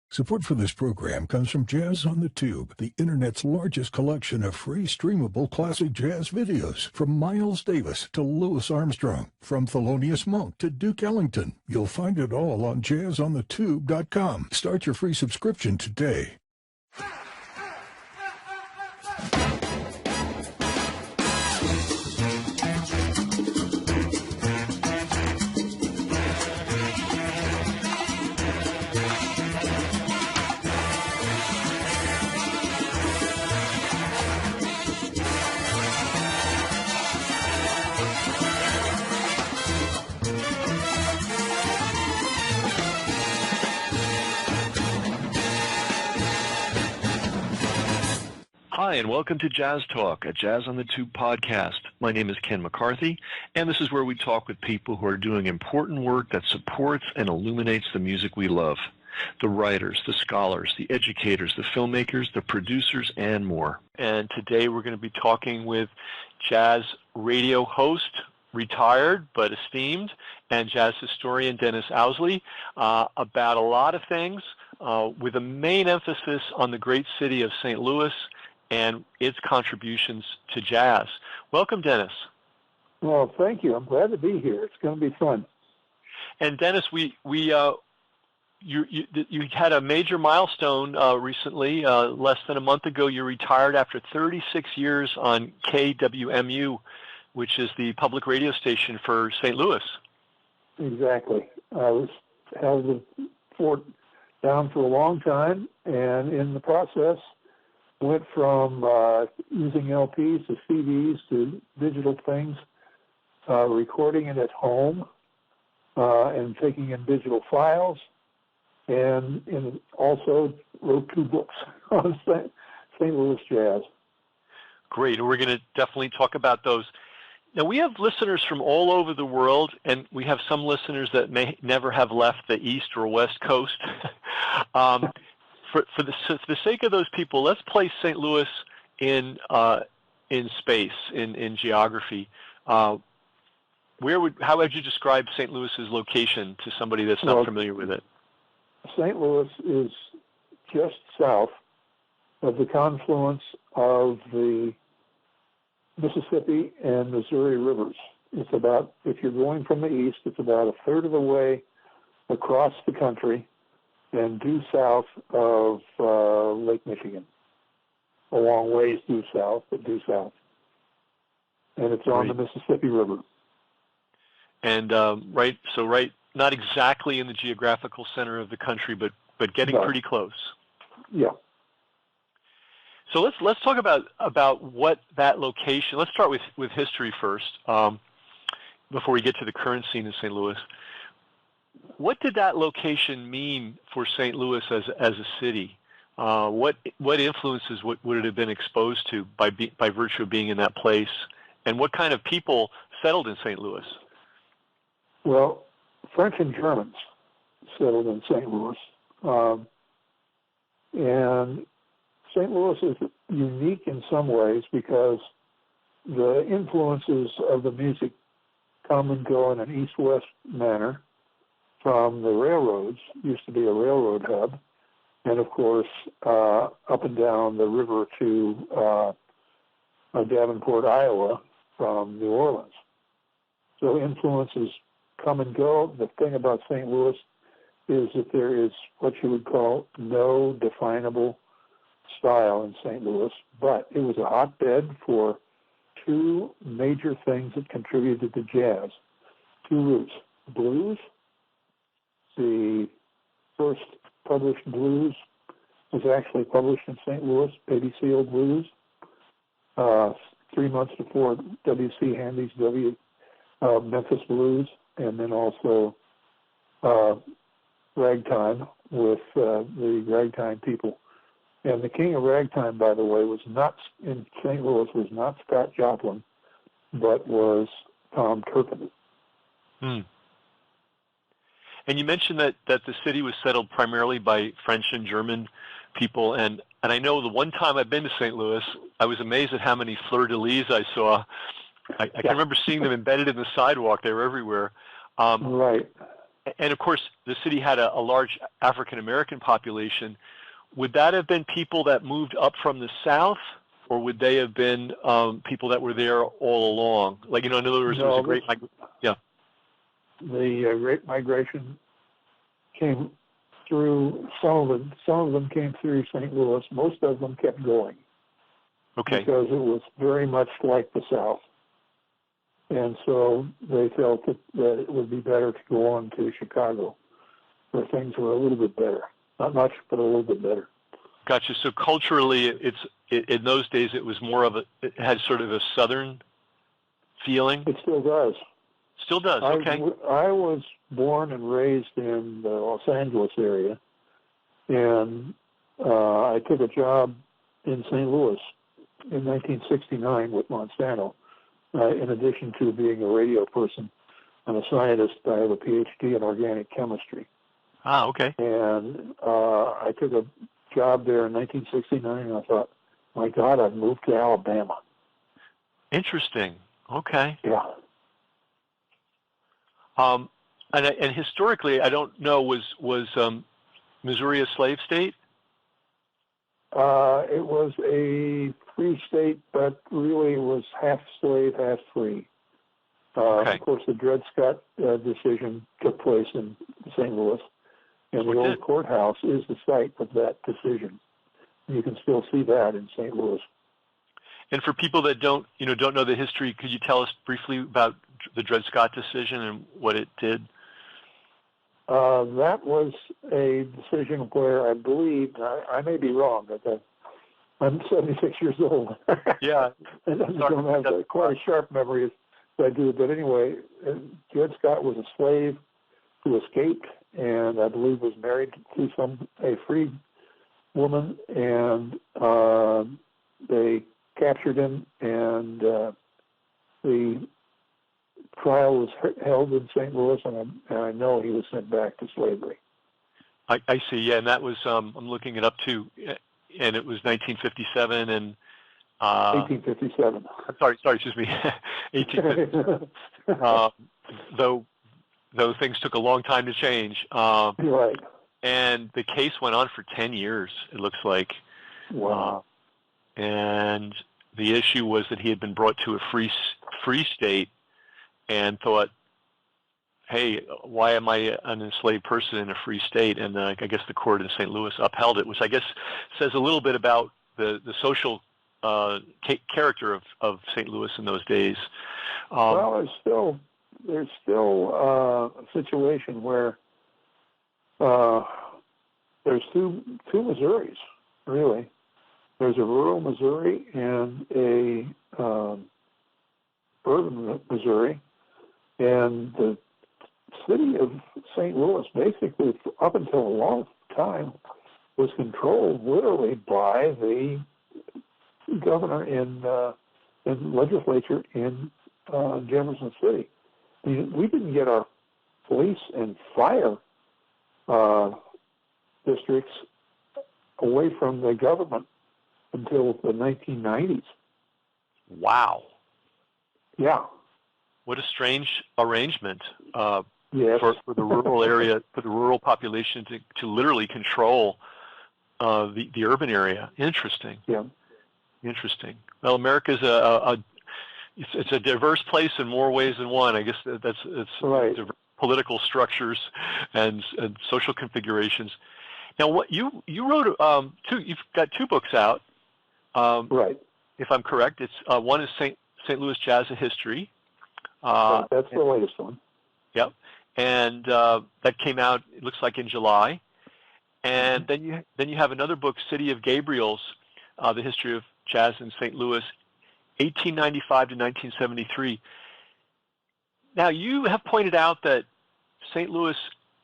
Support for this program comes from Jazz on the Tube, the Internet's largest collection of free streamable classic jazz videos. From Miles Davis to Louis Armstrong, from Thelonious Monk to Duke Ellington. You'll find it all on jazzonthetube.com. Start your free subscription today. Hi, and welcome to Jazz Talk, a Jazz on the Tube podcast. My name is Ken McCarthy, and this is where we talk with people who are doing important work that supports and illuminates the music we love. The writers, the scholars, the educators, the filmmakers, the producers, and more. And today we're going to be talking with jazz radio host, retired but esteemed, and jazz historian Dennis Owsley about a lot of things, with a main emphasis on the great city of St. Louis and its contributions to jazz. Welcome, Dennis. Well, thank you. I'm glad to be here. It's going to be fun. And Dennis, you had a major milestone recently. Less than a month ago, you retired after 36 years on KWMU, which is the public radio station for St. Louis. Exactly. I was held the fort down for a long time, and in the process, went from using LPs to CDs to digital things, recording it at home, and taking in digital files, and also wrote 2 books on St. Louis jazz. Great, and we're going to definitely talk about those. Now, we have listeners from all over the world, and we have some listeners that may never have left the East or West Coast. For the sake of those people, let's place St. Louis in space, in geography. How would you describe St. Louis's location to somebody that's not familiar with it? St. Louis is just south of the confluence of the Mississippi and Missouri rivers. It's about, if you're going from the east, it's about a third of the way across the country and due south of Lake Michigan. A long ways due south, but due south. And it's on the Mississippi River. And right, not exactly in the geographical center of the country, but getting pretty close. Yeah. So let's talk about what that location. Let's start with history first, before we get to the current scene in St. Louis. What did that location mean for St. Louis as a city? What influences would it have been exposed to by virtue of being in that place? And what kind of people settled in St. Louis? Well, French and Germans settled in St. Louis. And St. Louis is unique in some ways because the influences of the music come and go in an east-west manner from the railroads. Used to be a railroad hub, and of course up and down the river to Davenport, Iowa from New Orleans. So influences come and go. The thing about St. Louis is that there is what you would call no definable style in St. Louis, but it was a hotbed for 2 major things that contributed to jazz. 2 roots: blues. The first published blues was actually published in St. Louis, Baby Seal Blues, 3 months before W.C. Handy's Memphis Blues, and then also ragtime with the ragtime people. And the king of ragtime, by the way, was not in St. Louis, was not Scott Joplin, but was Tom Turpin. And you mentioned that the city was settled primarily by French and German people, and I know the one time I've been to St. Louis, I was amazed at how many fleur-de-lis I saw. I can remember seeing them embedded in the sidewalk. They were everywhere. Right. And of course, the city had a large African American population. Would that have been people that moved up from the South, or would they have been people that were there all along? Like, in other words, there was a great The Great Migration came through. Some of them came through St. Louis. Most of them kept going. Okay. Because it was very much like the South. And so they felt that it would be better to go on to Chicago, where things were a little bit better. Not much, but a little bit better. Gotcha. So culturally, in those days, it was more of it had sort of a Southern feeling? It still does. Still does, okay. I was born and raised in the Los Angeles area, and I took a job in St. Louis in 1969 with Monsanto. In addition to being a radio person, I'm a scientist. I have a PhD in organic chemistry. Ah, okay. And I took a job there in 1969, and I thought, my God, I've moved to Alabama. Interesting. Okay. Yeah. And historically, I don't know, was Missouri a slave state? It was a free state, but really it was half slave, half free. Okay. Of course, the Dred Scott decision took place in St. Louis, and the old courthouse is the site of that decision. You can still see that in St. Louis. And for people that don't know the history, could you tell us briefly about the Dred Scott decision and what it did? That was a decision where I believe, I may be wrong, but I'm 76 years old. Yeah. And I don't have quite a sharp memory as I do. But anyway, Dred Scott was a slave who escaped, and I believe was married to a free woman, and they captured him, and the trial was held in St. Louis, and I know he was sent back to slavery. I see, yeah, and that was, I'm looking it up too, and it was 1957 and... 1857. Sorry, excuse me, 1857. Though things took a long time to change. Right. And the case went on for 10 years, it looks like. Wow. And the issue was that he had been brought to a free state and thought, hey, why am I an enslaved person in a free state? And I guess the court in St. Louis upheld it, which I guess says a little bit about the social character of St. Louis in those days. Well, there's still a situation where there's two Missouris, really. There's a rural Missouri and a urban Missouri, and the city of St. Louis, basically, up until a long time, was controlled literally by the governor in legislature in Jefferson City. We didn't get our police and fire districts away from the government until the 1990s. Wow. Yeah. What a strange arrangement yes. for the rural area, for the rural population to literally control the urban area. Interesting. Yeah. Interesting. Well, America's it's a diverse place in more ways than one. I guess it's right. Diverse political structures and social configurations. Now, what you wrote you've got two books out. Right. If I'm correct, it's one is St. Louis Jazz: A History. That's the latest one. Yep. And that came out, it looks like, in July. And then you have another book, City of Gabriels, The History of Jazz in St. Louis, 1895 to 1973. Now, you have pointed out that St. Louis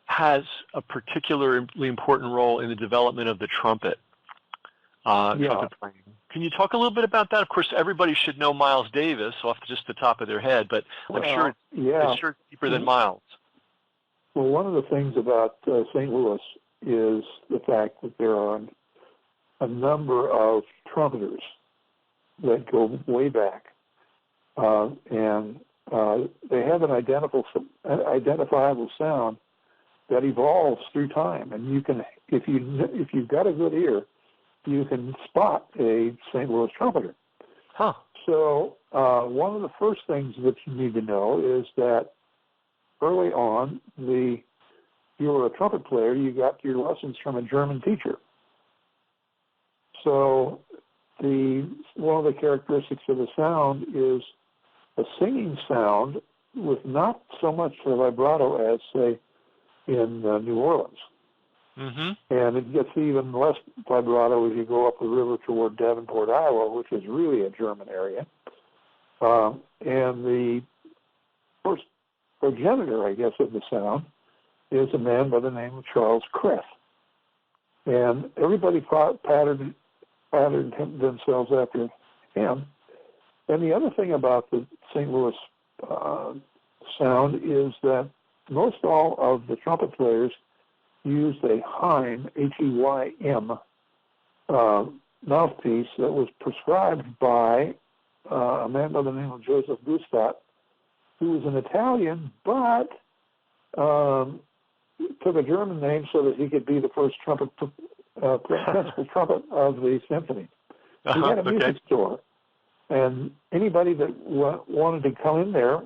has a particularly important role in the development of the trumpet. Trumpet playing. Can you talk a little bit about that? Of course, everybody should know Miles Davis off just the top of their head, but I'm sure it's deeper than Miles. Well, one of the things about St. Louis is the fact that there are a number of trumpeters that go way back, and they have an identifiable sound that evolves through time, and you can, if you've got a good ear, you can spot a St. Louis trumpeter. Huh. So one of the first things that you need to know is that early on, you were a trumpet player, you got your lessons from a German teacher. So one of the characteristics of the sound is a singing sound with not so much the vibrato as, say, in New Orleans. Mm-hmm. And it gets even less vibrato as you go up the river toward Davenport, Iowa, which is really a German area. And the first progenitor, I guess, of the sound is a man by the name of Charles Kress. And everybody patterned themselves after him. And the other thing about the St. Louis sound is that most all of the trumpet players used a Heym, H-E-Y-M, mouthpiece that was prescribed by a man by the name of Joseph Gustat, who was an Italian, but took a German name so that he could be the first principal trumpet of the symphony. He had a music store, and anybody that wanted to come in there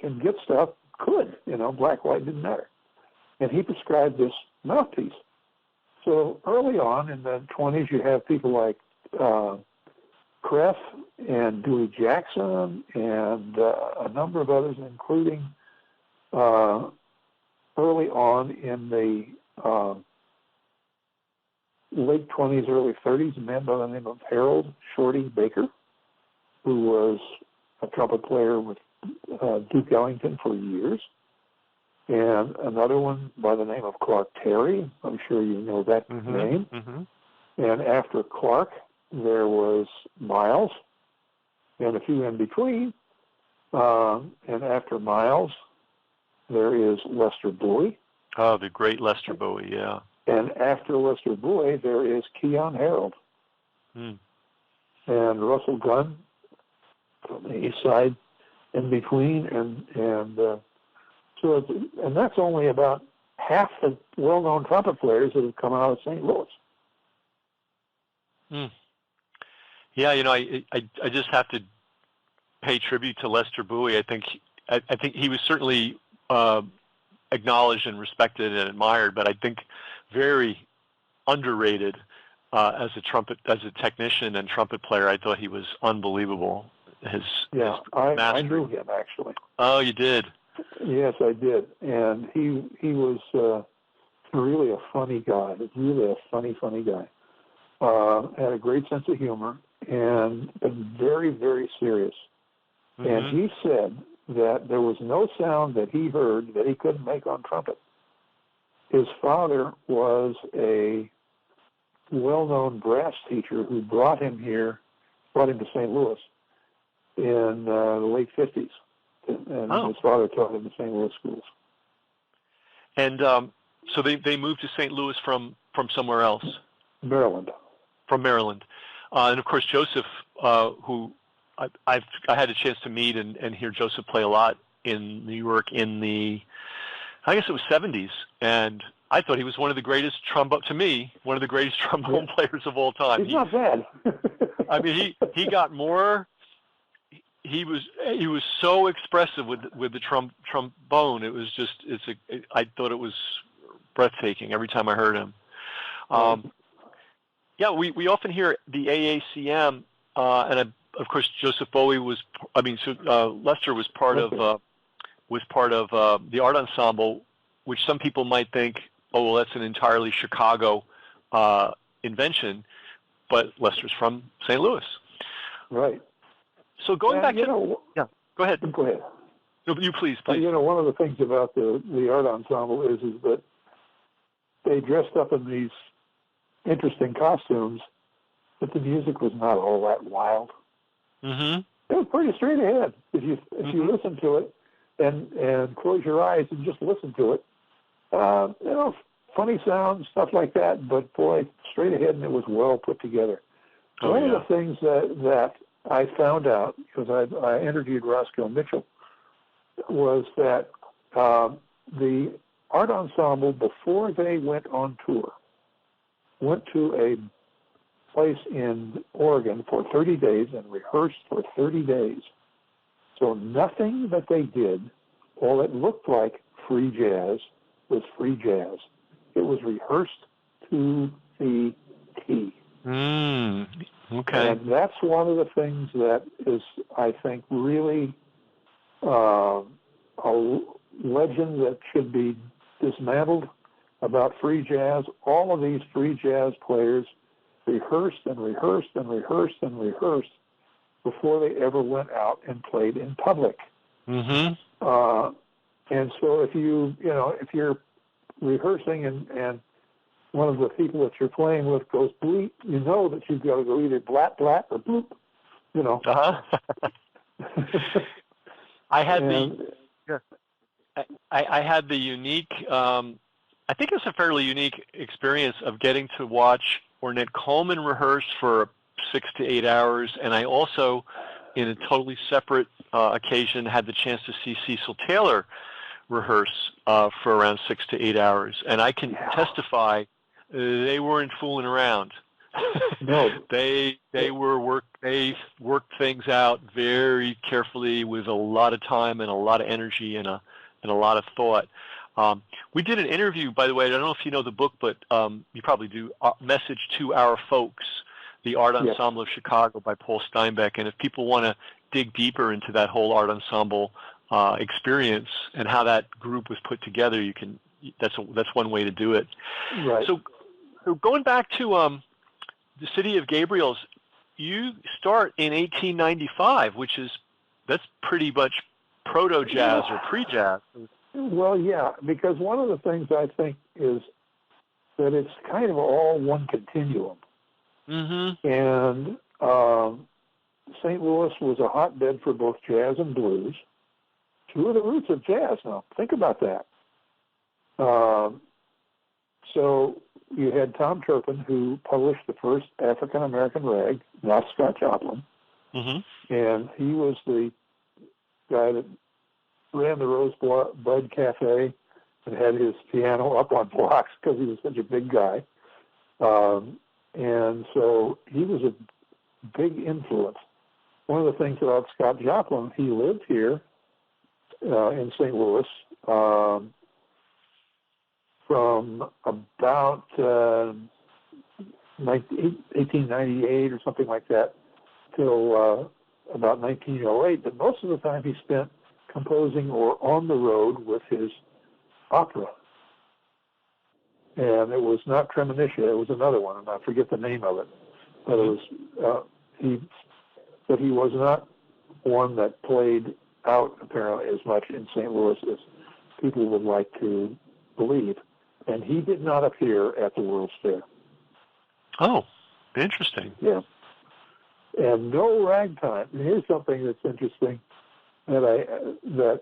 and get stuff could. Black, white, didn't matter. And he prescribed this mouthpiece. So early on in the 20s, you have people like Kress and Dewey Jackson and a number of others, including early on in the late 20s, early 30s, a man by the name of Harold Shorty Baker, who was a trumpet player with Duke Ellington for years, and another one by the name of Clark Terry. I'm sure you know that name. Mm-hmm. And after Clark, there was Miles, and a few in between. And after Miles, there is Lester Bowie. Oh, the great Lester Bowie, yeah. And after Lester Bowie, there is Keon Harold. And Russell Gunn from the east side in between. And that's only about half the well-known trumpet players that have come out of St. Louis. Yeah, I just have to pay tribute to Lester Bowie. I think he was certainly acknowledged and respected and admired, but I think very underrated as a technician and trumpet player. I thought he was unbelievable. I knew him actually. Oh, you did? Yes, I did, and he was really a funny guy. Really a funny guy. Had a great sense of humor and very, very serious. Mm-hmm. And he said that there was no sound that he heard that he couldn't make on trumpet. His father was a well-known brass teacher who brought him to St. Louis in the late 50s. And his father taught him the St. Louis schools. And so they moved to St. Louis from somewhere else? Maryland. From Maryland. And, of course, Joseph, who I had a chance to meet and hear Joseph play a lot in New York in the, I guess it was 70s, and I thought he was one of the greatest trombone players of all time. He's not bad. I mean, he got more. He was so expressive with the trombone. It was just I thought it was breathtaking every time I heard him. Yeah, we often hear the AACM, and of course Joseph Bowie Lester was part of the art ensemble, which some people might think, oh well, that's an entirely Chicago invention, but Lester's from St. Louis. Right. So going back to go ahead. Go ahead. No, you please. One of the things about the art ensemble is that they dressed up in these interesting costumes, but the music was not all that wild. Mm-hmm. It was pretty straight ahead. If you listen to it and close your eyes and just listen to it, funny sounds, stuff like that, but boy, straight ahead, and it was well put together. One of the things that I found out, because I interviewed Roscoe Mitchell, was that the art ensemble, before they went on tour, went to a place in Oregon for 30 days and rehearsed for 30 days. So nothing that they did, all it looked like free jazz, was free jazz. It was rehearsed to the T. Okay. And that's one of the things that is, I think, really a legend that should be dismantled about free jazz. All of these free jazz players rehearsed and rehearsed and rehearsed and rehearsed before they ever went out and played in public. Mm-hmm. And so if you're rehearsing and one of the people that you're playing with goes bleep, you know that you've got to go either blat, blat, or bloop, you know. Uh-huh. I had the unique, I think it's a fairly unique experience of getting to watch Ornette Coleman rehearse for 6 to 8 hours, and I also, in a totally separate occasion, had the chance to see Cecil Taylor rehearse for around 6 to 8 hours, and I can testify they weren't fooling around. No, they worked things out very carefully with a lot of time and a lot of energy and a lot of thought. We did an interview, by the way. I don't know if you know the book, but you probably do. Message to Our Folks, the Art Ensemble of Chicago by Paul Steinbeck. And if people want to dig deeper into that whole art ensemble experience and how that group was put together, you can. That's one way to do it. Right. So going back to the City of Gabriel's, you start in 1895, that's pretty much proto-jazz or pre-jazz. Well, yeah, because one of the things I think is that it's kind of all one continuum. Mm-hmm. And St. Louis was a hotbed for both jazz and blues. Two of the roots of jazz now. Think about that. So you had Tom Turpin, who published the first African-American rag, not Scott Joplin. Mm-hmm. And he was the guy that ran the Rosebud Cafe and had his piano up on blocks because he was such a big guy. And so he was a big influence. One of the things about Scott Joplin, he lived here in St. Louis from about 1898 or something like that till about 1908. But most of the time he spent composing or on the road with his opera. And it was not Tremonisha, it was another one, and I forget the name of it. But it was he was not one that played out apparently as much in St. Louis as people would like to believe. And he did not appear at the World's Fair. Oh, interesting. Yeah. And no ragtime. And here's something that's interesting, that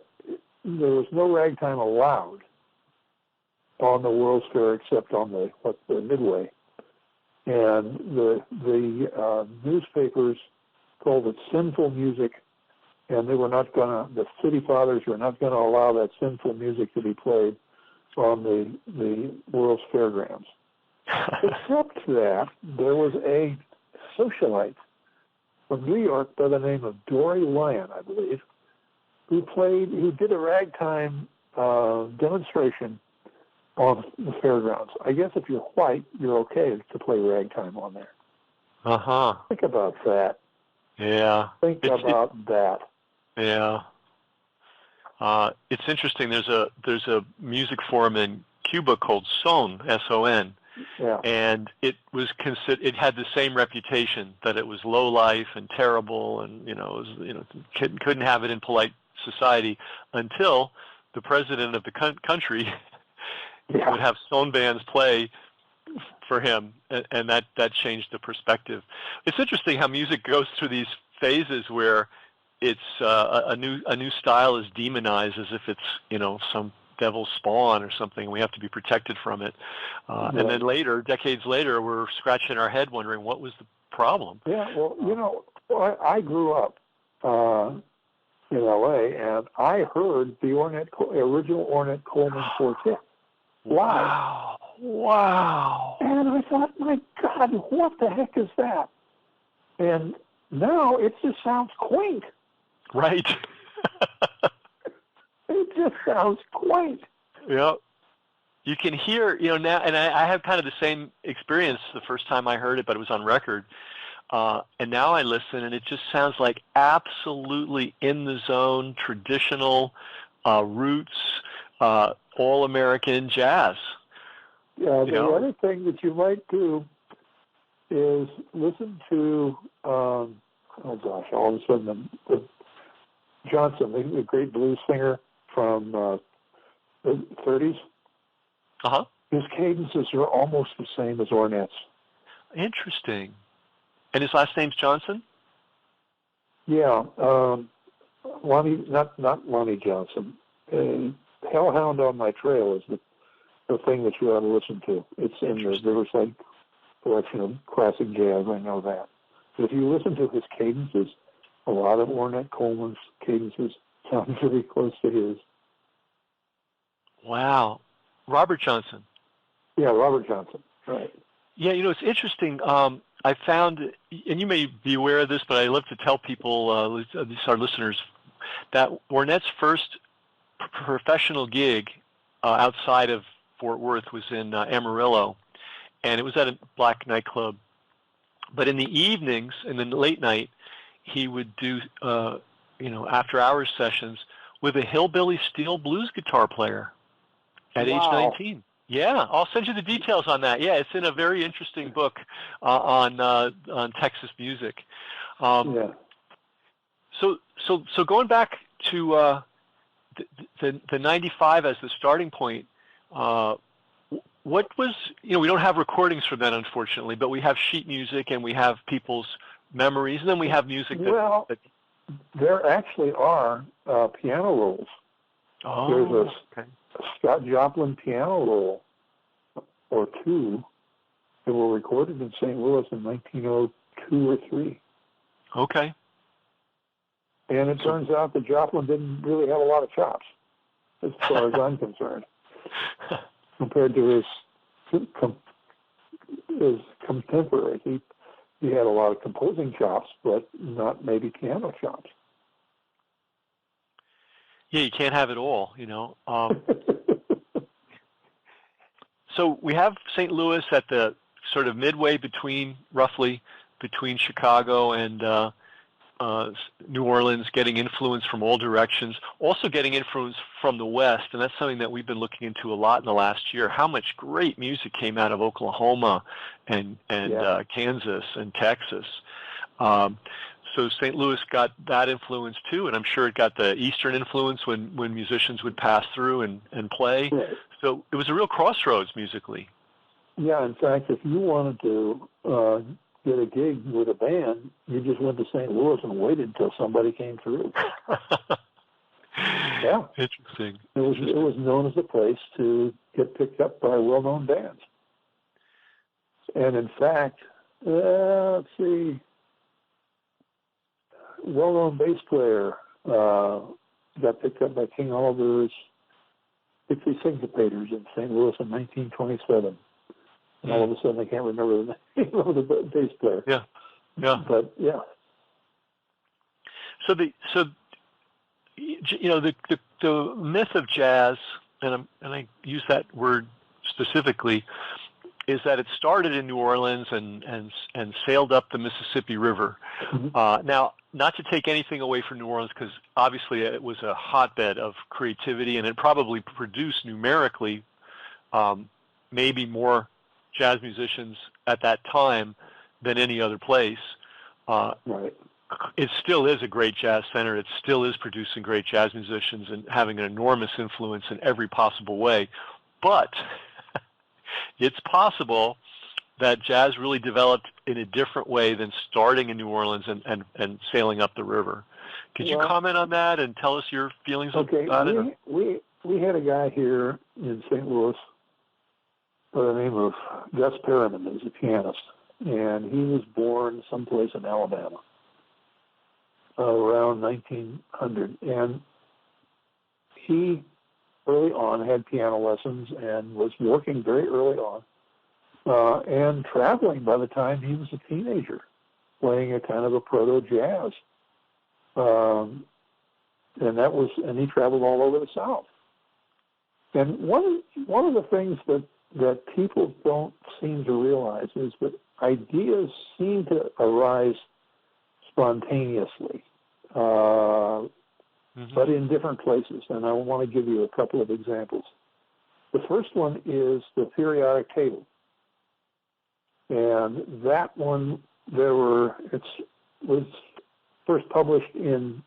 there was no ragtime allowed on the World's Fair except on the Midway. And the newspapers called it sinful music, and the city fathers were not going to allow that sinful music to be played on the World's Fairgrounds. Except that there was a socialite from New York by the name of Dory Lyon, I believe, who did a ragtime demonstration on the fairgrounds. I guess if you're white, you're okay to play ragtime on there. Uh-huh. Think about that. Yeah. Think about that. Yeah. It's interesting. There's a music forum in Cuba called SON, S-O-N. Yeah. And it was it had the same reputation that it was low life and terrible, and couldn't have it in polite society until the president of the country would have son bands play for him, and that changed the perspective. It's interesting how music goes through these phases where it's a new style is demonized as if it's some devil's spawn or something. We have to be protected from it. And then later, decades later, we're scratching our head wondering what was the problem. Yeah, well, I grew up in L.A., and I heard the original Ornette Coleman Quartet. Wow. Wow. And I thought, my God, what the heck is that? And now it just sounds quaint. Right. It just sounds quaint. Yep. You can hear, now, and I have kind of the same experience the first time I heard it, but it was on record. And now I listen, and it just sounds like absolutely in the zone, traditional, roots, all-American jazz. Yeah, the other thing that you might do is listen to, all of a sudden, the Johnson, the great blues singer from the 30s. Uh-huh. His cadences are almost the same as Ornette's. Interesting. And his last name's Johnson? Yeah, Lonnie, not Lonnie Johnson. Hellhound on My Trail is the thing that you ought to listen to. It's in the Riverside collection of classic jazz, I know that. But if you listen to his cadences, a lot of Ornette Coleman's cadences sound very close to his. Wow. Robert Johnson. Yeah, Robert Johnson, right. Yeah, it's interesting. I found, and you may be aware of this, but I love to tell people, our listeners, that Ornette's first professional gig outside of Fort Worth was in Amarillo, and it was at a black nightclub. But in the evenings, in the late night, he would do, after-hours sessions with a hillbilly steel blues guitar player at age 19. Yeah, I'll send you the details on that. Yeah, it's in a very interesting book on Texas music. Yeah. So going back to the 95 as the starting point, what was, we don't have recordings from that, unfortunately, but we have sheet music and we have people's memories, and then we have music that there actually are piano rolls. Oh, there's a Scott Joplin piano roll or two that were recorded in St. Louis in 1902 or 3. Okay. And it turns out that Joplin didn't really have a lot of chops, as far as I'm concerned, compared to his contemporary. He had a lot of composing chops, but not maybe piano chops. Yeah, you can't have it all, So we have St. Louis at the sort of midway roughly between Chicago and New Orleans, getting influence from all directions, also getting influence from the West, and that's something that we've been looking into a lot in the last year, how much great music came out of Oklahoma and Kansas and Texas. So St. Louis got that influence too, and I'm sure it got the Eastern influence when musicians would pass through and play. Right. So it was a real crossroads musically. Yeah, in fact, if you wanted to get a gig with a band, you just went to St. Louis and waited until somebody came through. Yeah. Interesting. It was known as a place to get picked up by well-known bands. And in fact, let's see, well-known bass player got picked up by King Oliver's Dixie Syncopators in St. Louis in 1927. And all of a sudden, I can't remember the name of the bass player. Yeah. But yeah. So the myth of jazz, and I use that word specifically, is that it started in New Orleans and sailed up the Mississippi River. Mm-hmm. Now, not to take anything away from New Orleans, because obviously it was a hotbed of creativity, and it probably produced numerically maybe more jazz musicians at that time than any other place. Right. It still is a great jazz center. It still is producing great jazz musicians and having an enormous influence in every possible way. But it's possible that jazz really developed in a different way than starting in New Orleans and sailing up the river. Could you comment on that and tell us your feelings about it? We had a guy here in St. Louis by the name of Gus Perriman. He's a pianist, and he was born someplace in Alabama around 1900, and he early on, had piano lessons, and was working very early on, and traveling by the time he was a teenager, playing a kind of a proto-jazz. And he traveled all over the South. And one of the things that people don't seem to realize is that ideas seem to arise spontaneously, but in different places. And I want to give you a couple of examples. The first one is the periodic table. And that one, it was first published in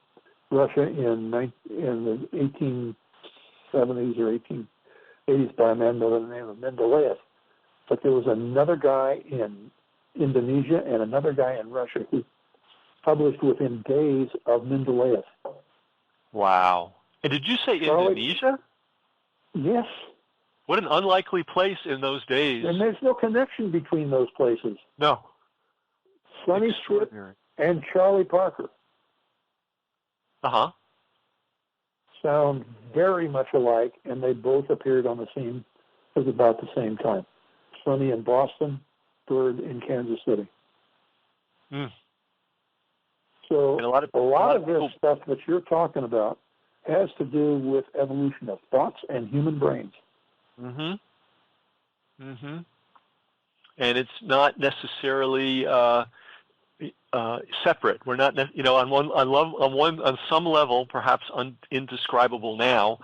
Russia in the 1870s or 1880s by a man by the name of Mendeleev. But there was another guy in Indonesia and another guy in Russia who published within days of Mendeleev. Wow. And did you say Indonesia? Yes. What an unlikely place in those days. And there's no connection between those places. No. Sonny Stitt and Charlie Parker sound very much alike, and they both appeared on the scene at about the same time. Sonny in Boston, Bird in Kansas City. So a lot of this stuff that you're talking about has to do with evolution of thoughts and human brains. And it's not necessarily separate. We're not, on some level, perhaps indescribable now.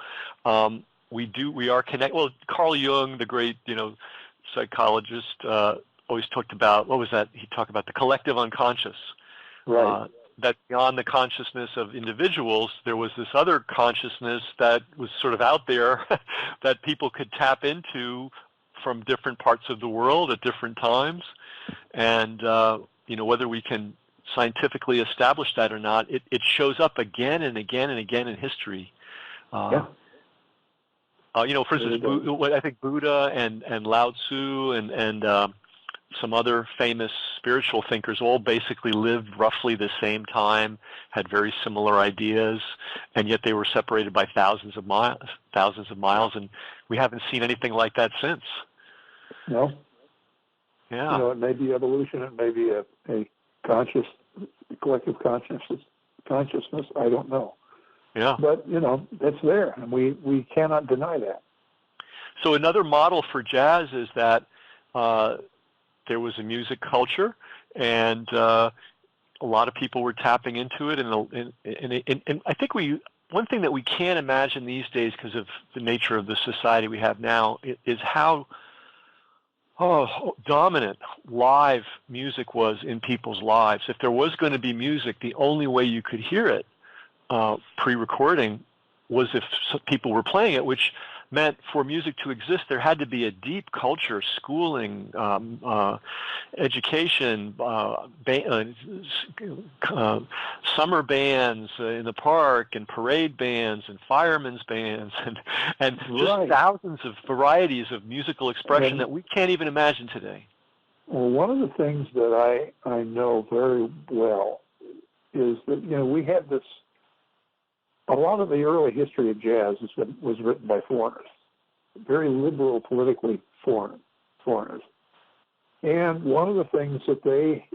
We are connected. Well, Carl Jung, the great, psychologist, always talked about, what was that? He talked about the collective unconscious. Right. That beyond the consciousness of individuals, there was this other consciousness that was sort of out there that people could tap into from different parts of the world at different times. And, whether we can scientifically establish that or not, it shows up again and again and again in history. For instance, I think Buddha and Lao Tzu and some other famous spiritual thinkers all basically lived roughly the same time, had very similar ideas, and yet they were separated by thousands of miles, and we haven't seen anything like that since. No. Yeah. It may be evolution, it may be a collective consciousness. I don't know. Yeah. But it's there, and we cannot deny that. So another model for jazz is that there was a music culture, and a lot of people were tapping into it. And I think one thing that we can't imagine these days because of the nature of the society we have now is how dominant live music was in people's lives. If there was going to be music, the only way you could hear it pre-recording was if people were playing it, which meant for music to exist, there had to be a deep culture, schooling, education, summer bands in the park, and parade bands, and firemen's bands, and just thousands of varieties of musical expression that we can't even imagine today. Well, one of the things that I know very well is that, we had this. A lot of the early history of jazz was written by foreigners, very liberal politically foreigners. And one of the things that they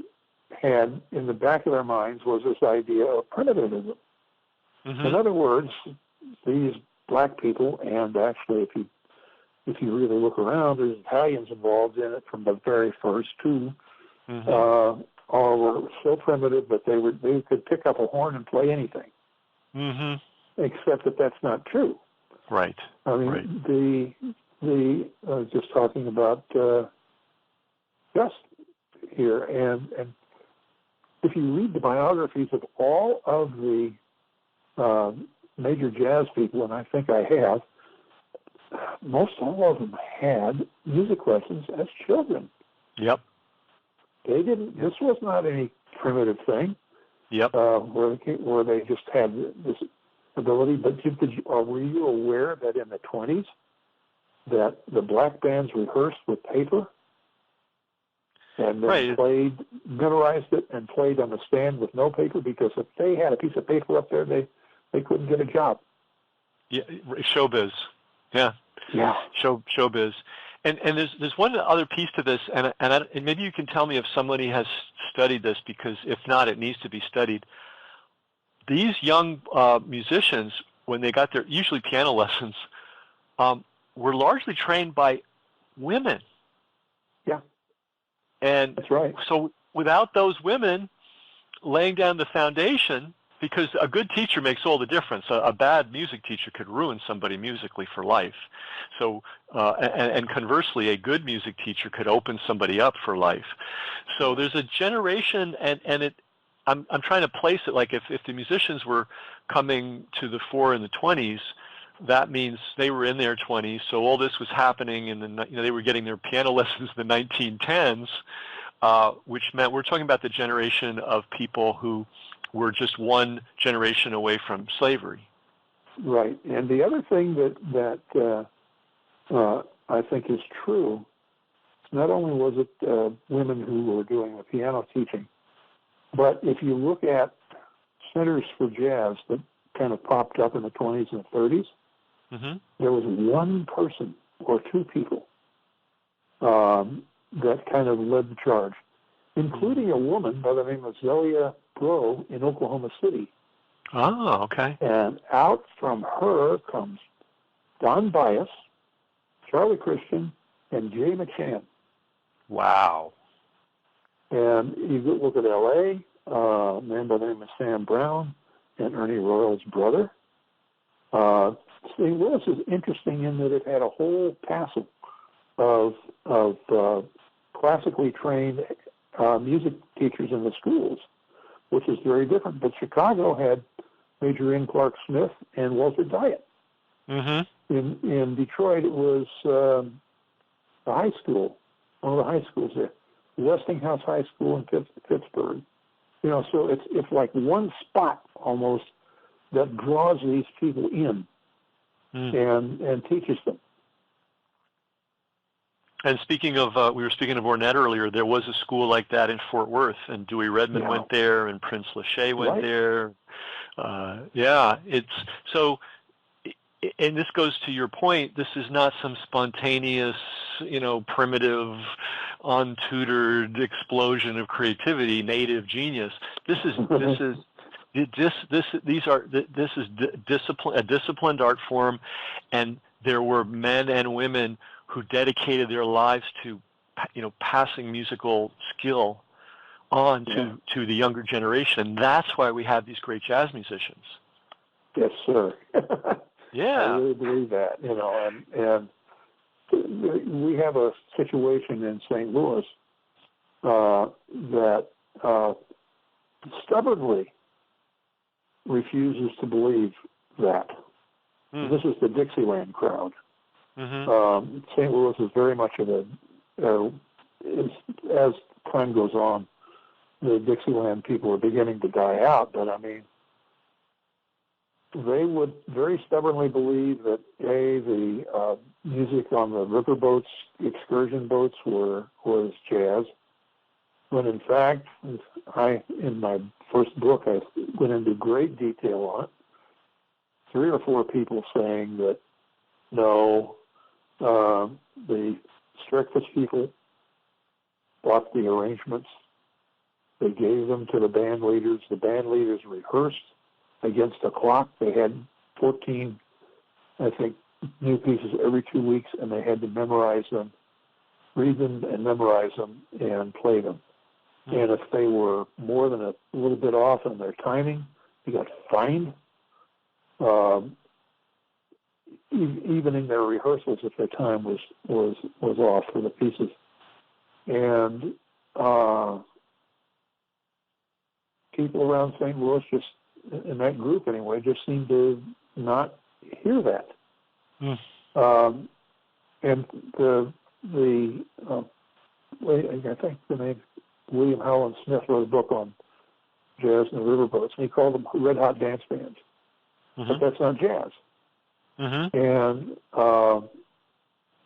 had in the back of their minds was this idea of primitivism. In other words, these black people, and actually if you really look around, there's Italians involved in it from the very first two, all were so primitive that they could pick up a horn and play anything. Except that that's not true. Right. I mean, I was just talking about Gus here, and if you read the biographies of all of the major jazz people, and I think I have, most all of them had music lessons as children. Yep. They didn't. This was not any primitive thing. Yep. Where they just had this ability. But were you aware that in the 20s that the black bands rehearsed with paper and then memorized it and played on the stand with no paper, because if they had a piece of paper up there, they couldn't get a job. Yeah, showbiz. Yeah. Yeah. Showbiz. And there's one other piece to this, and maybe you can tell me if somebody has studied this, because if not, it needs to be studied. These young musicians, when they got their usually piano lessons, were largely trained by women. Yeah. And that's right. So without those women laying down the foundation, because a good teacher makes all the difference. A bad music teacher could ruin somebody musically for life. So, and conversely, a good music teacher could open somebody up for life. So there's a generation, and I'm trying to place it like if the musicians were coming to the fore in the 20s, that means they were in their 20s. So all this was happening they were getting their piano lessons in the 1910s, which meant we're talking about the generation of people who were just one generation away from slavery. Right. And the other thing that I think is true, not only was it women who were doing the piano teaching, but if you look at centers for jazz that kind of popped up in the 20s and 30s, there was one person or two people that kind of led the charge, including a woman by the name of Zelia Grow in Oklahoma City. Oh, okay. And out from her comes Don Bias, Charlie Christian, and Jay McShann. Wow. And you look at L.A., a man by the name of Sam Brown and Ernie Royal's brother. St. Louis is interesting in that it had a whole passel of classically trained music teachers in the schools, which is very different. But Chicago had Major N. Clark Smith and Walter Diet. In Detroit, it was the high school, one of the high schools there, Westinghouse High School in Pittsburgh. So it's like one spot almost that draws these people in and teaches them. And speaking of, we were speaking of Ornette earlier. There was a school like that in Fort Worth, and Dewey Redman went there, and Prince Lachey went there. It's so. And this goes to your point. This is not some spontaneous, primitive, untutored explosion of creativity, native genius. This is a disciplined art form, and there were men and women who dedicated their lives to, passing musical skill on to the younger generation. And that's why we have these great jazz musicians. Yes, sir. Yeah. I really believe that, and we have a situation in St. Louis that stubbornly refuses to believe that. This is the Dixieland crowd. St. Louis is very much of as time goes on, the Dixieland people are beginning to die out, but they would very stubbornly believe that the music on the riverboats, excursion boats, was jazz, when in fact, in my first book, I went into great detail on it. 3 or 4 people saying that no, the Streckfus people bought the arrangements. They gave them to the band leaders. The band leaders rehearsed against a clock. They had 14, I think, new pieces every 2 weeks, and they had to memorize them, read them and memorize them, and play them. And if they were more than a little bit off in their timing, they got fined. Even in their rehearsals, if their time was off for the pieces. And people around St. Louis, just in that group anyway, just seem to not hear that. And I think the name William Howland Smith wrote a book on jazz and the riverboats, and he called them red hot dance bands. But that's not jazz. And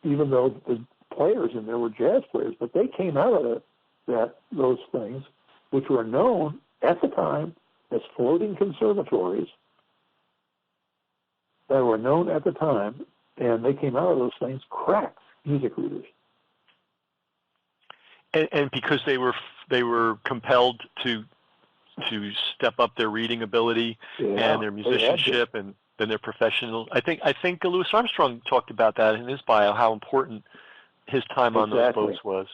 even though the players in there were jazz players, but they came out of those things, which were known at the time as floating conservatories, that were known at the time and they came out of those things cracked music readers. And because they were compelled to step up their reading ability and their musicianship and then their professional. I think Louis Armstrong talked about that in his bio, how important his time on those boats was.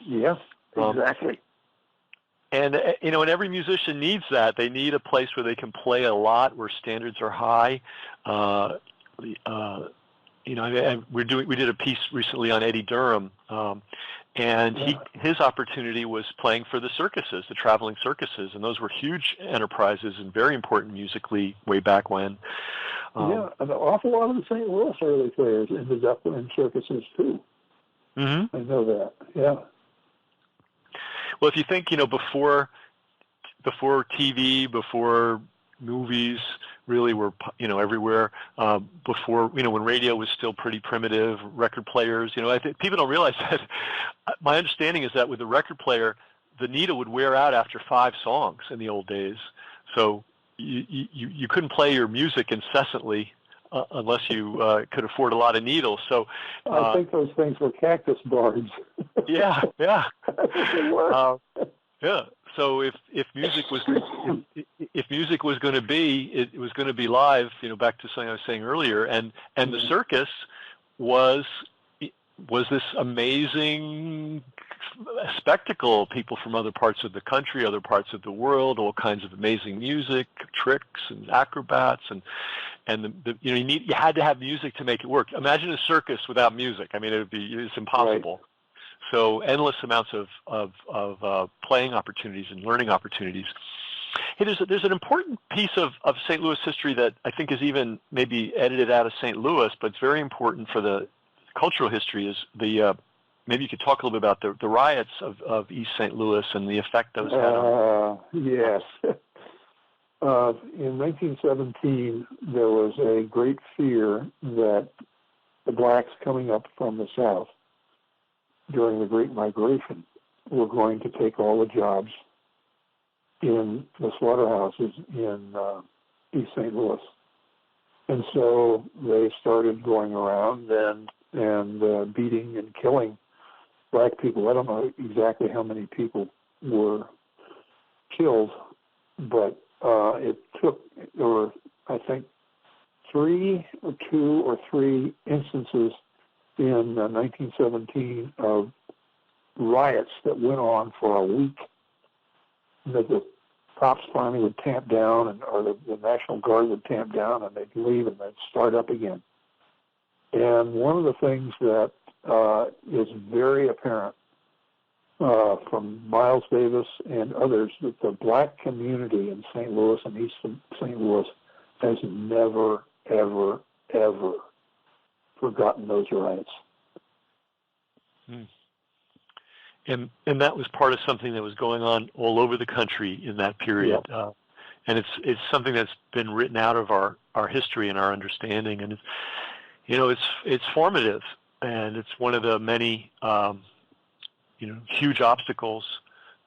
Yes, exactly. And and every musician needs that. They need a place where they can play a lot, where standards are high. We did a piece recently on Eddie Durham. And his opportunity was playing for the circuses, the traveling circuses, and those were huge enterprises and very important musically way back when. And an awful lot of the St. Louis early players ended up in circuses too. Mm-hmm. I know that. Yeah. Well, if you think, before TV, before movies really were, everywhere, before, when radio was still pretty primitive, record players, I think people don't realize that. My understanding is that with the record player, the needle would wear out after 5 songs in the old days. So you couldn't play your music incessantly unless you could afford a lot of needles. So I think those things were cactus bards. Yeah. That's what they were. Yeah. So if music was going to be, it was going to be live. Back to something I was saying earlier, and the circus was this amazing spectacle. People from other parts of the country, other parts of the world, all kinds of amazing music, tricks, and acrobats, and you had to have music to make it work. Imagine a circus without music. I mean, it's impossible. Right. So endless amounts of playing opportunities and learning opportunities. Hey, there's an important piece of St. Louis history that I think is even maybe edited out of St. Louis, but it's very important for the cultural history. Is the maybe you could talk a little bit about the riots of East St. Louis and the effect those had on. Yes. In 1917, there was a great fear that the blacks coming up from the South during the Great Migration were going to take all the jobs in the slaughterhouses in East St. Louis. And so they started going around and beating and killing black people. I don't know exactly how many people were killed, but there were, I think, 2 or 3 instances in 1917 of riots that went on for a week, that the cops finally would tamp down, or the National Guard would tamp down, and they'd leave and they'd start up again. And one of the things that is very apparent from Miles Davis and others, that the black community in St. Louis and East St. Louis has never, ever, ever forgotten those riots. And that was part of something that was going on all over the country in that period. Yep. And it's something that's been written out of our history and our understanding. And it's formative, and it's one of the many huge obstacles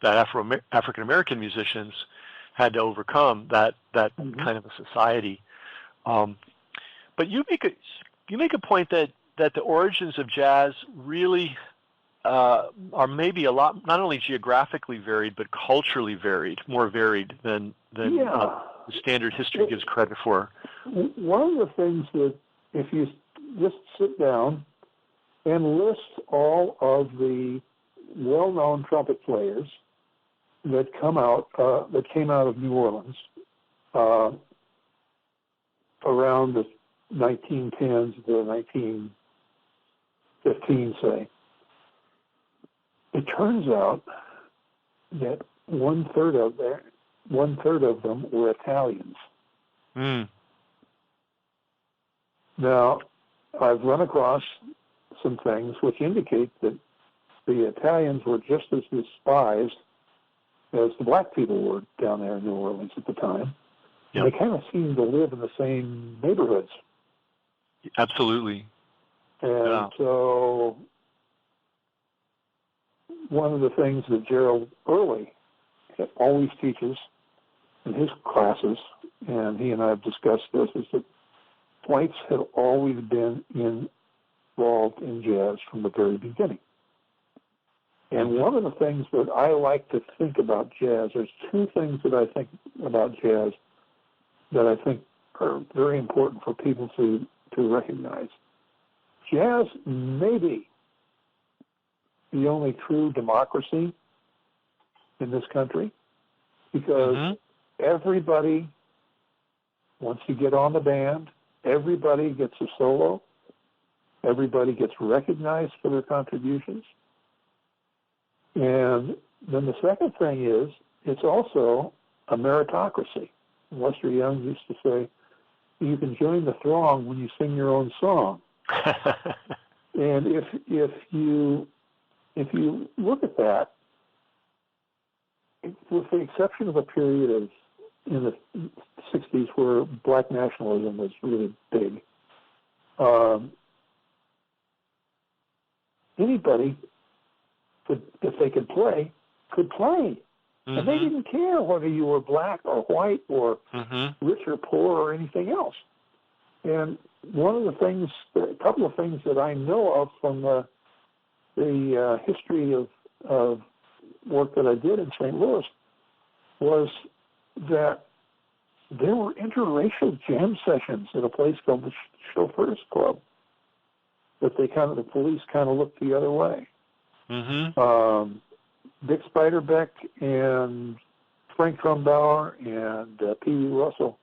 that African American musicians had to overcome that kind of a society. But you make a point that the origins of jazz really are maybe a lot, not only geographically varied, but culturally varied, more varied than the standard history gives credit for. One of the things that, if you just sit down and list all of the well-known trumpet players that came out of New Orleans around the 1910s to 1915, say, it turns out that one third of them were Italians. Mm. Now, I've run across some things which indicate that the Italians were just as despised as the black people were down there in New Orleans at the time. Yep. They kind of seemed to live in the same neighborhoods. Absolutely. And so one of the things that Gerald Early always teaches in his classes, and he and I have discussed this, is that whites had always been involved in jazz from the very beginning. And one of the things that I like to think about jazz, there's two things that I think about jazz that I think are very important for people to recognize. Jazz may be the only true democracy in this country because everybody, once you get on the band, everybody gets a solo, everybody gets recognized for their contributions. And then the second thing is, it's also a meritocracy. Lester Young used to say, you can join the throng when you sing your own song. And if you look at that, with the exception of a period in the 60s where black nationalism was really big, anybody could, if they could play, could play. And they didn't care whether you were black or white or rich or poor or anything else. And one of the things, a couple of things that I know of from the history of work that I did in St. Louis was that there were interracial jam sessions at a place called the Chauffeurs Club that the police kind of looked the other way. Dick Spiderbeck and Frank Trumbauer and Pee Wee Russell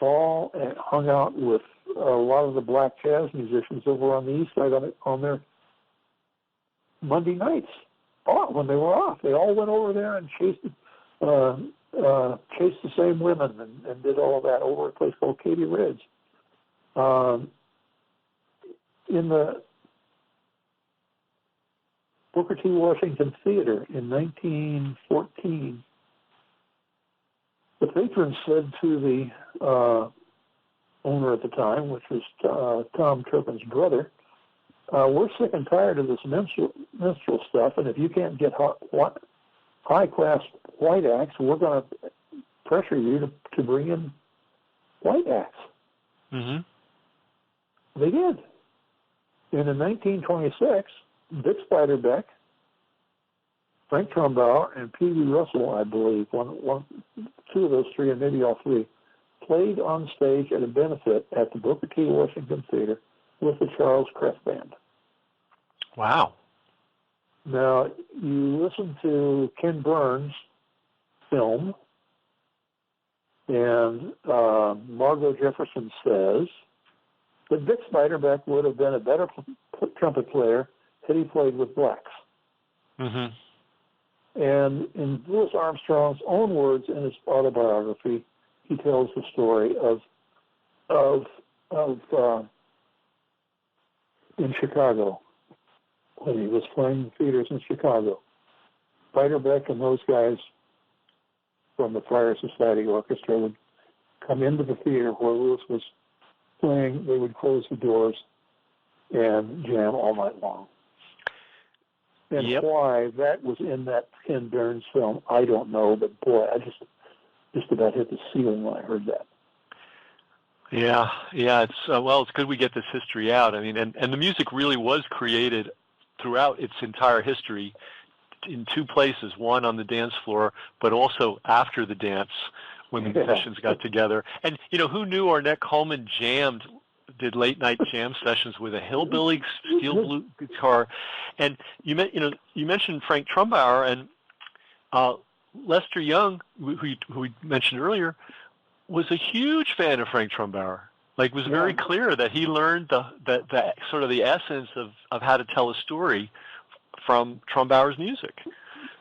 all hung out with a lot of the black jazz musicians over on the east side on their Monday nights. When they were off, they all went over there and chased the same women and did all of that over a place called Katie Ridge. In the Booker T. Washington Theater in 1914, the patron said to the owner at the time, which was Tom Turpin's brother, we're sick and tired of this minstrel stuff, and if you can't get high-class white acts, we're going to pressure you to bring in white acts. They did. And in 1926, Dick Spiderbeck, Frank Trumbauer, and Pee Wee Russell, I believe, two of those three, and maybe all three, played on stage at a benefit at the Booker T. Washington Theater with the Charles Crest Band. Wow. Now, you listen to Ken Burns' film, and Margot Jefferson says that Dick Spiderbeck would have been a better trumpet player had he played with blacks. And in Louis Armstrong's own words in his autobiography, he tells the story of in Chicago, when he was playing theaters in Chicago. Spiderbeck and those guys from the Friar Society Orchestra would come into the theater where Louis was playing. They would close the doors and jam all night long. And why that was in that Ken Burns film, I don't know, but boy, I just about hit the ceiling when I heard that. Yeah, it's it's good we get this history out. I mean, and the music really was created throughout its entire history in two places, one on the dance floor, but also after the dance when the musicians got together. And, who knew Ornette Coleman did late-night jam sessions with a hillbilly steel blue guitar. And you mentioned Frank Trumbauer, and Lester Young, who we mentioned earlier, was a huge fan of Frank Trumbauer. Like, it was very clear that he learned the sort of the essence of how to tell a story from Trumbauer's music.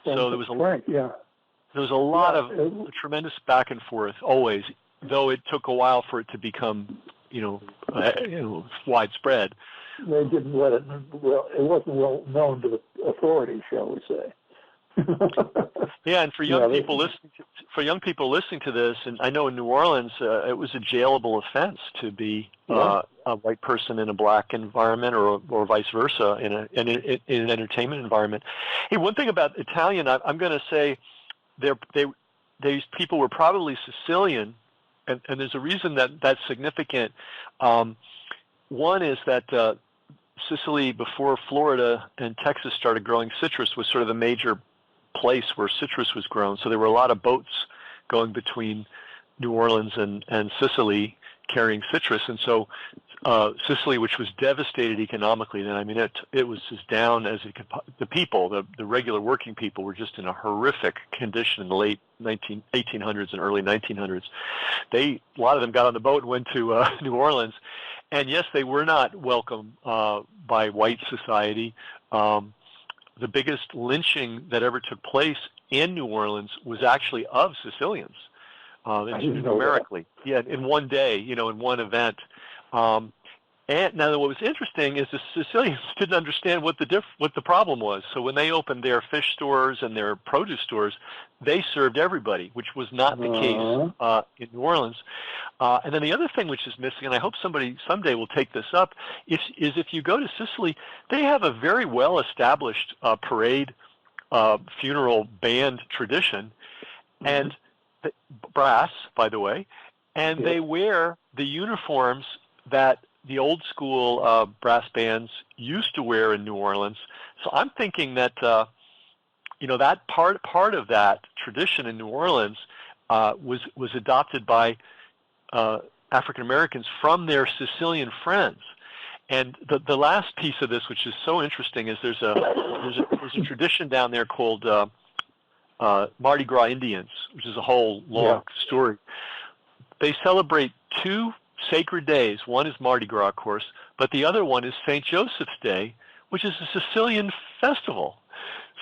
So there was a lot of a tremendous back and forth always, though it took a while for it to become widespread. They didn't let it. Well, it wasn't well known to the authorities, shall we say? Yeah, and for young people listening to this, and I know in New Orleans it was a jailable offense to be a white person in a black environment, or vice versa in an entertainment environment. Hey, one thing about Italian, I'm going to say, these people were probably Sicilian, and there's a reason that that's significant. One is that Sicily, before Florida and Texas started growing citrus, was sort of the major place where citrus was grown. So there were a lot of boats going between New Orleans and Sicily carrying citrus. And so Sicily, which was devastated economically, and I mean it was as down as it could. The people, the regular working people, were just in a horrific condition in the late 1800s and early 1900s. A lot of them got on the boat and went to New Orleans, and yes, they were not welcome by white society. The biggest lynching that ever took place in New Orleans was actually of Sicilians, numerically. Yeah, in one day, in one event. And now, what was interesting is the Sicilians didn't understand what the problem was. So when they opened their fish stores and their produce stores, they served everybody, which was not the case in New Orleans. And then the other thing which is missing, and I hope somebody someday will take this up, is if you go to Sicily, they have a very well-established parade, funeral band tradition, and brass, by the way, and they wear the uniforms that the old school brass bands used to wear in New Orleans. So I'm thinking that that part of that tradition in New Orleans was adopted by African Americans from their Sicilian friends. And the last piece of this, which is so interesting, is there's a tradition down there called Mardi Gras Indians, which is a whole long story. They celebrate two sacred days. One is Mardi Gras, of course, but the other one is St. Joseph's Day, which is a Sicilian festival.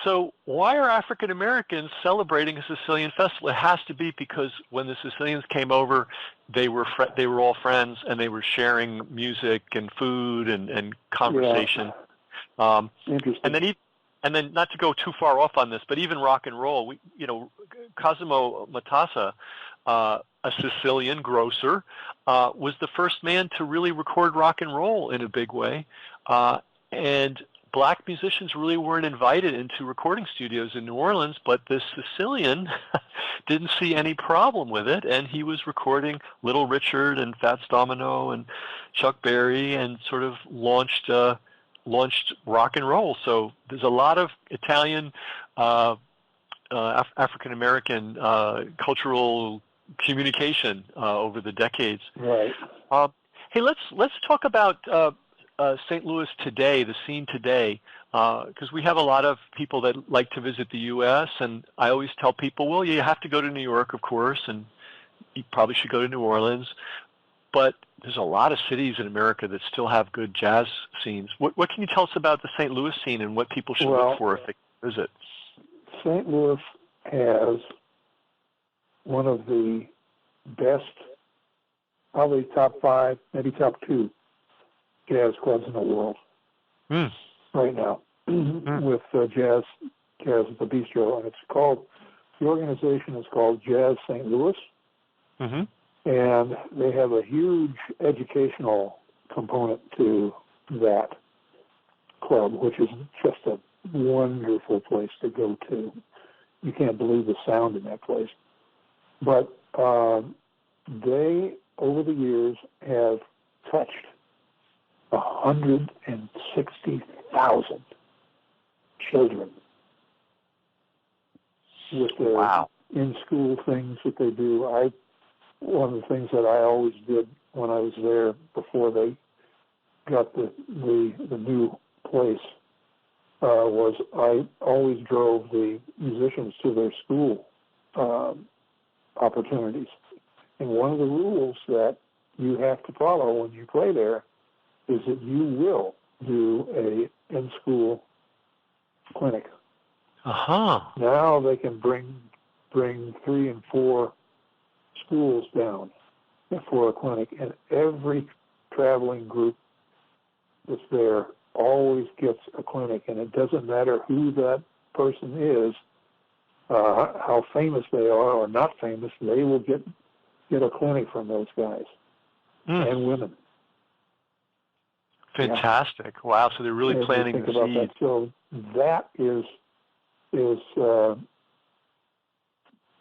So why are African Americans celebrating a Sicilian festival? It has to be because when the Sicilians came over, they were all friends, and they were sharing music and food and conversation. Interesting. And then not to go too far off on this, but even rock and roll. Cosimo Matassa, a Sicilian grocer, was the first man to really record rock and roll in a big way. And black musicians really weren't invited into recording studios in New Orleans, but this Sicilian didn't see any problem with it, and he was recording Little Richard and Fats Domino and Chuck Berry, and sort of launched rock and roll. So there's a lot of Italian, African American cultural communication over the decades. Right. Hey, let's talk about St. Louis today, the scene today, because we have a lot of people that like to visit the U.S., and I always tell people, well, you have to go to New York, of course, and you probably should go to New Orleans, but there's a lot of cities in America that still have good jazz scenes. What can you tell us about the St. Louis scene and what people should look for if they visit? St. Louis has one of the best, probably top 5, maybe top 2 jazz clubs in the world right now with jazz at the Bistro, and the organization is called Jazz St. Louis, and they have a huge educational component to that club, which is just a wonderful place to go to. You can't believe the sound in that place. But they, over the years, have touched 160,000 children with their in-school things that they do. One of the things that I always did when I was there before they got the new place was I always drove the musicians to their school opportunities. And one of the rules that you have to follow when you play there is that you will do a in-school clinic. Now they can bring 3 and 4 schools down for a clinic, and every traveling group that's there always gets a clinic, and it doesn't matter who that person is, how famous they are or not famous, they will get a clinic from those guys and women. Fantastic! Yeah. Wow, so they're really planting the seed. That. So that is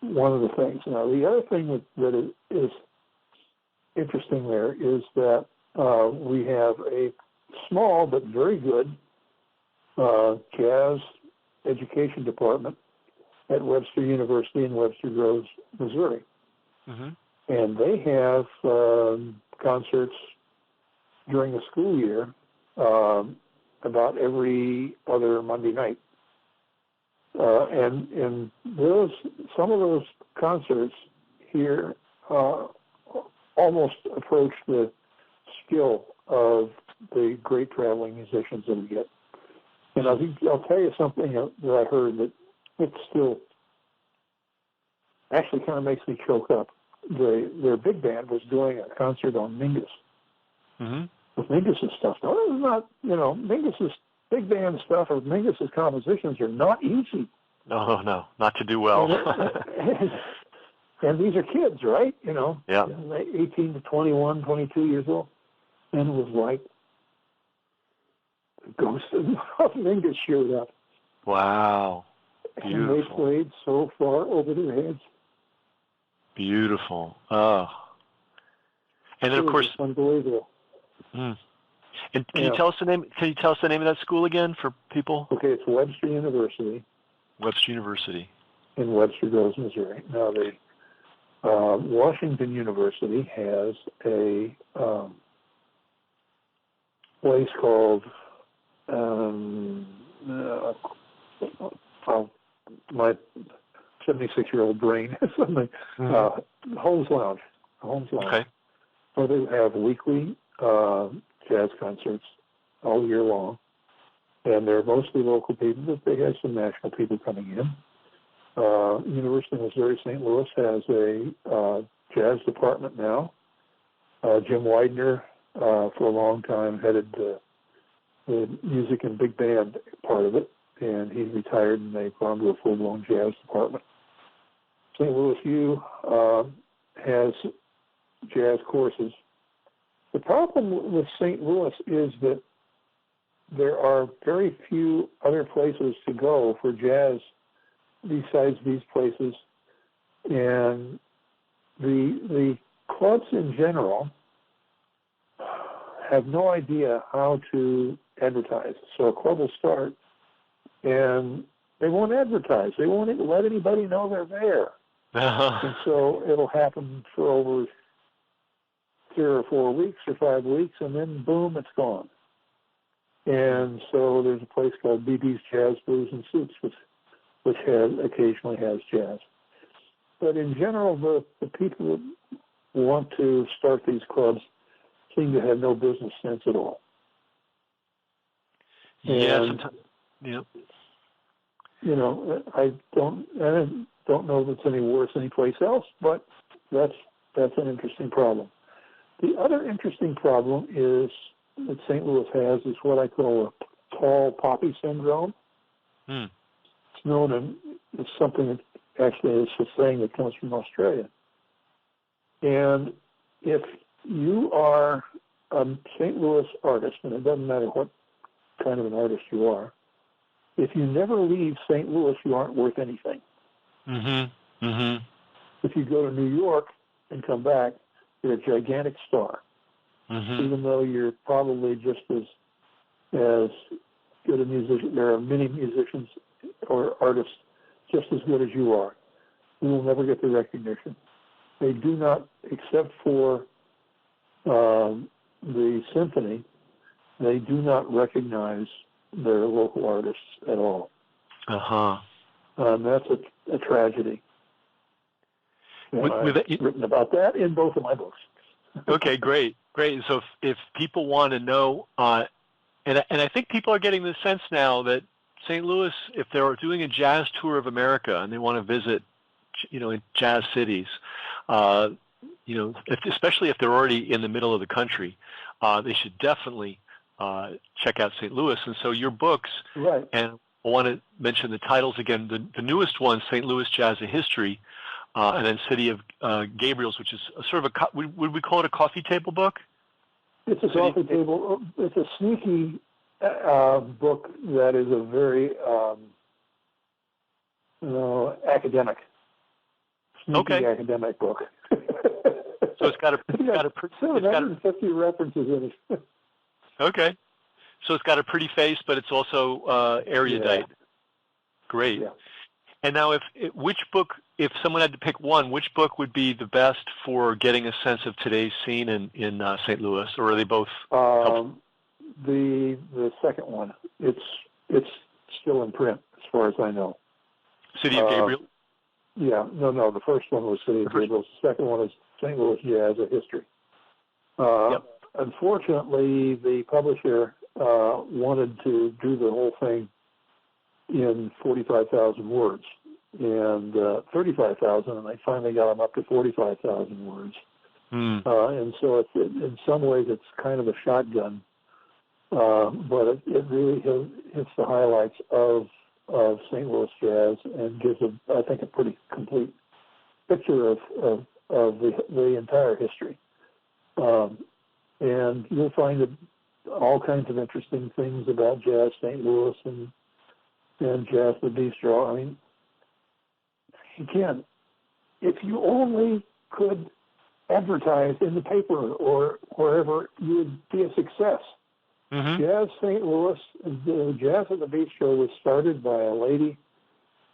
one of the things. Now, the other thing that is interesting there is that we have a small but very good jazz education department at Webster University in Webster Groves, Missouri. Mm-hmm. And they have concerts during the school year about every other Monday night. And some of those concerts here almost approach the skill of the great traveling musicians that we get. And I'll tell you something that I heard that it still actually kind of makes me choke up. Their big band was doing a concert on Mingus. Mm-hmm. With Mingus's stuff. No, it's not, Mingus's big band stuff or Mingus's compositions are not easy. No, not to do well. And these are kids, right? Yeah. 18 to 21, 22 years old. And it was like the ghost of Mingus showed up. Wow. Beautiful. And they played so far over their heads. Beautiful. Oh. And then, of course, unbelievable. Mm. And can you tell us the name? Can you tell us the name of that school again for people? Okay, it's Webster University. Webster University in Webster Groves, Missouri. Now, the Washington University has a place called my 76-year-old brain something Holmes Lounge. Okay. Where they have weekly jazz concerts all year long, and they're mostly local people, but they have some national people coming in. University of Missouri St. Louis has a jazz department now. Jim Widener, for a long time, headed the music and big band part of it, and he's retired, and they've gone to a full-blown jazz department. St. Louis U has jazz courses. The problem with St. Louis is that there are very few other places to go for jazz besides these places, and the clubs in general have no idea how to advertise. So a club will start, and they won't advertise. They won't let anybody know they're there. And so it'll happen for over 3 or 4 weeks or 5 weeks, and then boom, it's gone. And so there's a place called BB's Jazz, Blues, and Suits, which occasionally has jazz. But in general, the people that want to start these clubs seem to have no business sense at all. Yes. Yeah. I don't know if it's any worse anyplace else, but that's an interesting problem. The other interesting problem is that St. Louis has is what I call a tall poppy syndrome. It's known as something that actually is a thing that comes from Australia. And if you are a St. Louis artist, and it doesn't matter what kind of an artist you are, if you never leave St. Louis, you aren't worth anything. Mm-hmm. Mm-hmm. If you go to New York and come back, you're a gigantic star. Mm-hmm. Even though you're probably just as good a musician. There are many musicians or artists just as good as you are. You will never get the recognition. They do not, except for the symphony, they do not recognize their local artists at all. Uh-huh. That's a tragedy. I've written about that in both of my books. Okay, great. So if people want to know, and I think people are getting the sense now that St. Louis, if they're doing a jazz tour of America and they want to visit, in jazz cities, especially if they're already in the middle of the country, they should definitely check out St. Louis. And so your books, right. And I want to mention the titles again. The newest one, St. Louis Jazz: A History, and then City of Gabriels, which is a sort of would we call it a coffee table book? It's a coffee table. It's a sneaky book that is a very academic, sneaky academic book. So it's got a 750 references in it. Okay. So it's got a pretty face, but it's also erudite. Yeah. Great. Yeah. And now, if someone had to pick one, which book would be the best for getting a sense of today's scene in St. Louis, or are they both helpful? The second one. It's still in print, as far as I know. City of Gabriel? Yeah. No. The first one was City of Gabriel. The second one is St. Louis Jazz: A History. Yep. Unfortunately, the publisher wanted to do the whole thing in 45,000 words, and 35,000, and they finally got them up to 45,000 words. And so in some ways it's kind of a shotgun, but it really hits the highlights of St. Louis jazz and gives, I think, a pretty complete picture of the entire history. And you'll find all kinds of interesting things about Jazz St. Louis and Jazz the Bistro. I mean, again, if you only could advertise in the paper or wherever, you would be a success. Mm-hmm. Jazz St. Louis, the Jazz at the Bistro was started by a lady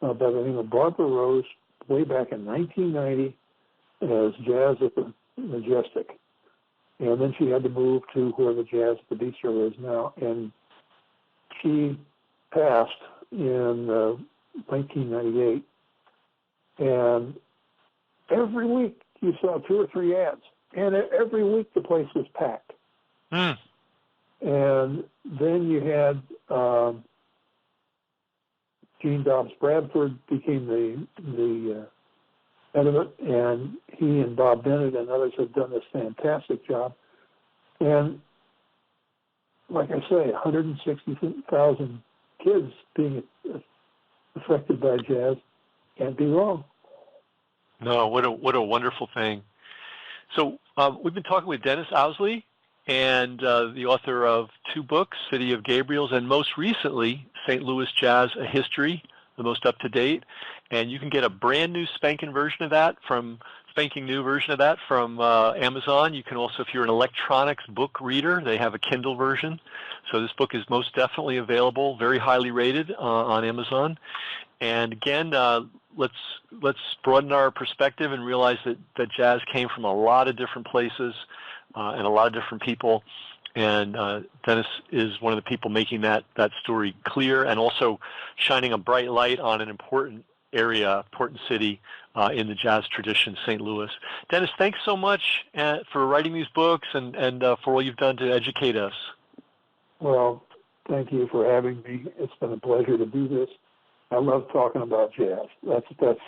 by the name of Barbara Rose way back in 1990 as Jazz at the Majestic. And then she had to move to where the Jazz at the Bistro is now. And she passed in 1998. And every week you saw 2 or 3 ads. And every week the place was packed. Mm. And then you had Gene Dobbs Bradford became the editor, and he and Bob Bennett and others have done this fantastic job. And like I say, 160,000 kids being affected by jazz can't be wrong. No, what a wonderful thing. So we've been talking with Dennis Owsley, and the author of 2 books, City of Gabriels, and most recently, St. Louis Jazz: A History, the most up-to-date. And you can get a brand new spanking new version of that from Amazon. You can also, if you're an electronics book reader, they have a Kindle version. So this book is most definitely available, very highly rated on Amazon. And again, let's broaden our perspective and realize that jazz came from a lot of different places and a lot of different people. And Dennis is one of the people making that story clear and also shining a bright light on an important area, important city in the jazz tradition, St. Louis. Dennis, thanks so much for writing these books and for all you've done to educate us. Well, thank you for having me. It's been a pleasure to do this. I love talking about jazz. That's it.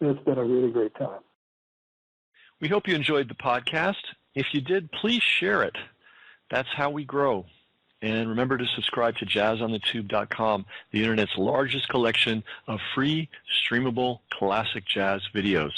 It's been a really great time. We hope you enjoyed the podcast. If you did, please share it. That's how we grow. And remember to subscribe to JazzOnTheTube.com, the Internet's largest collection of free, streamable, classic jazz videos.